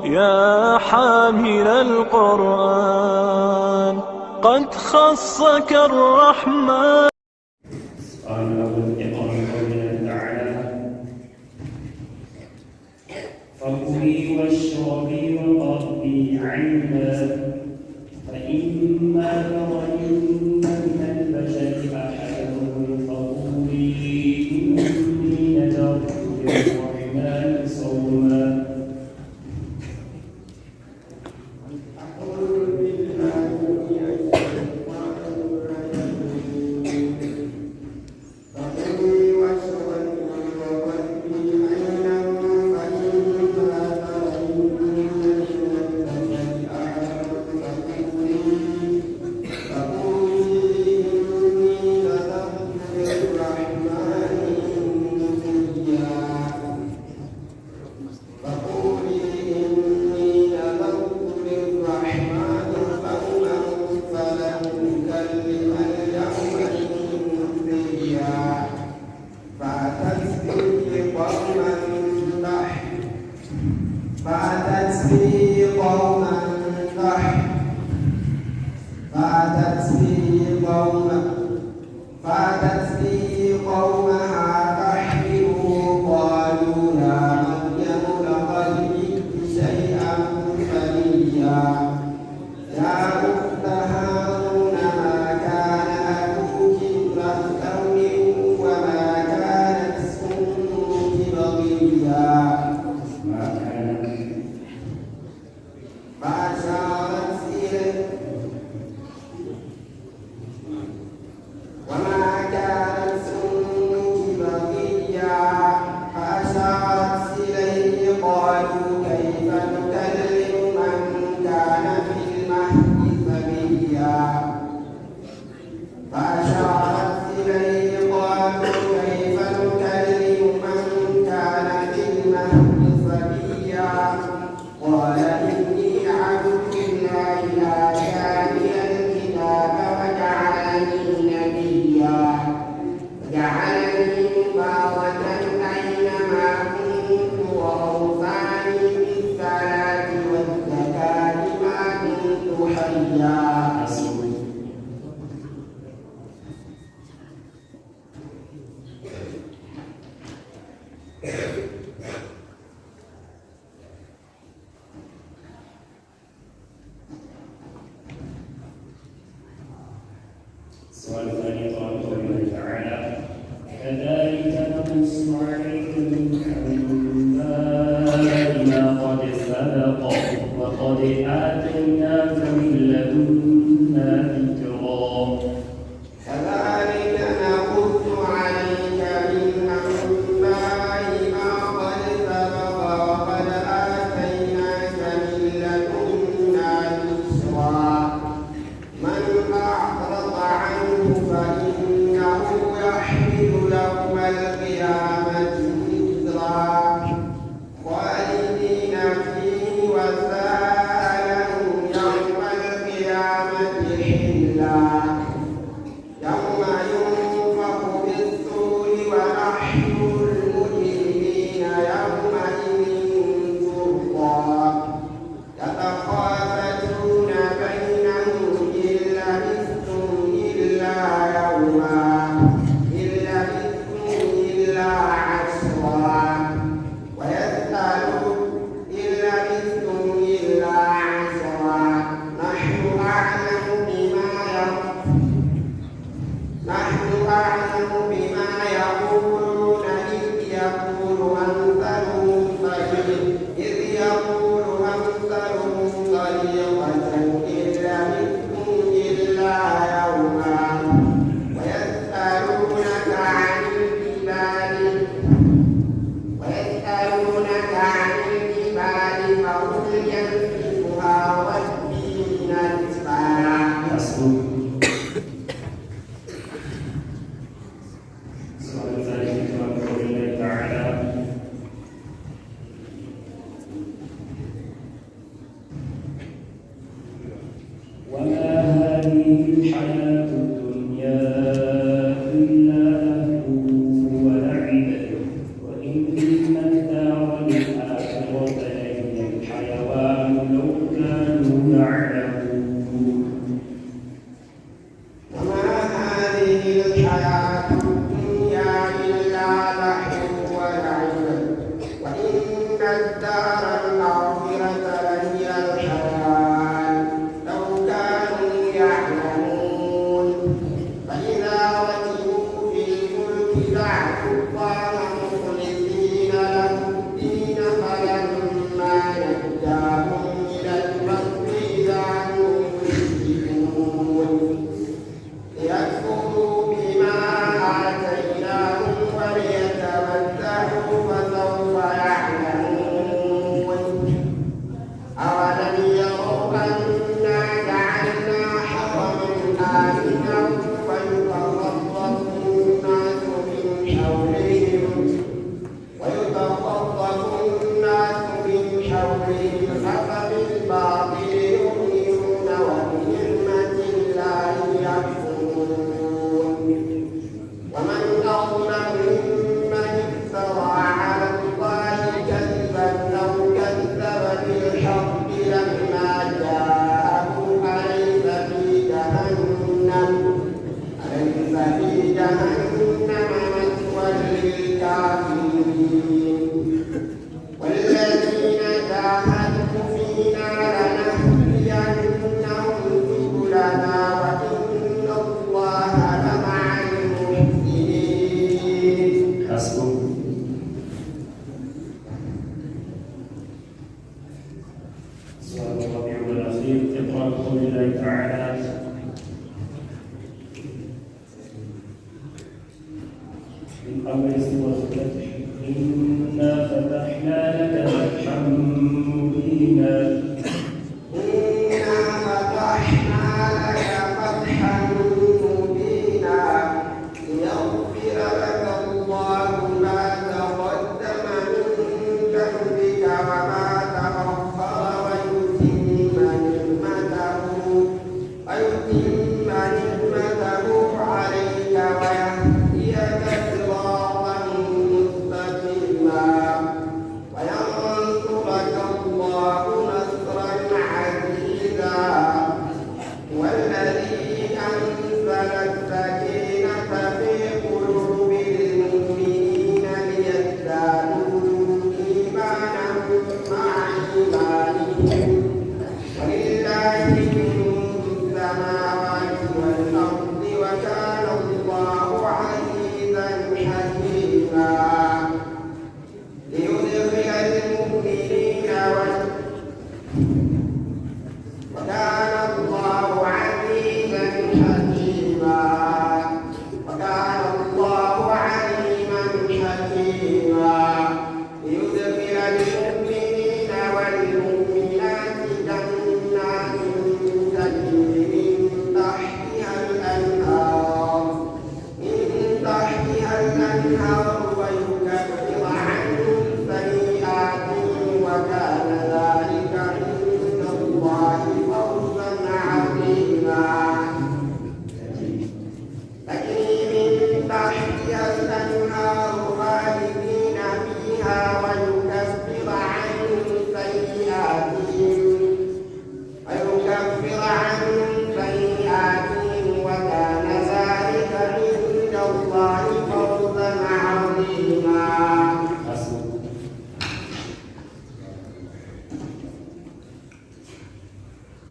يا حامل القرآن قد خصك الرحمن. قال اقرأ قوله تعالى: فكلي واشربي وقري عينا فإما ترين من البشر أحدا فقولي إني نذرت للرحمن صوما. فأتت به قومها تحمله قالوا يا مريم لقد جئت شيئا فريا يا أخت هارون ما كان أبوك امرأ سوء وما كانت أمك بغيا فأشارت إليه قالوا كيف نكلم من كان في المهد صبيا فأشارت إليه قالوا كيف نكلم من كان في المهد صبيا قال إني عبد الله آتاني الكتاب وجعلني نبيا وجعلني مباركا أينما كنت وأوصاني بالصلاة والزكاة ما دمت حيا. السؤال الثاني قال قوله تعالى: كذلك نقص عليك من أنباء ما قد سبق وقد آتيناك من لدنا ذكرا. كذلك نقص عليك من أنباء ما قد سبق وقد آتيناك من لدنا ذكرا من أعرض عنه فإنه يحمل يوم القيامة وزرا خالدين فيه وساء لهم يوم القيامة المجيد. اقرأ بقول الله تعالى: من أول سورة الفتح: إنا فتحنا لك فتحا مبينا. إنا فتحنا لك فتحا مبينا ليغفر لك الله ما تقدم من ذنبك وما تأخر ويتم نعمته عليك ويهديك صراطا مستقيما وينصرك الله نصرا عزيزا. والذي أنزل السكينة في قلوب المؤمنين ليزدادوا إيمانا مع إيمانهم ولله جنود السماوات والأرض وكان الله عزيزا حكيما. ليدخل المؤمنين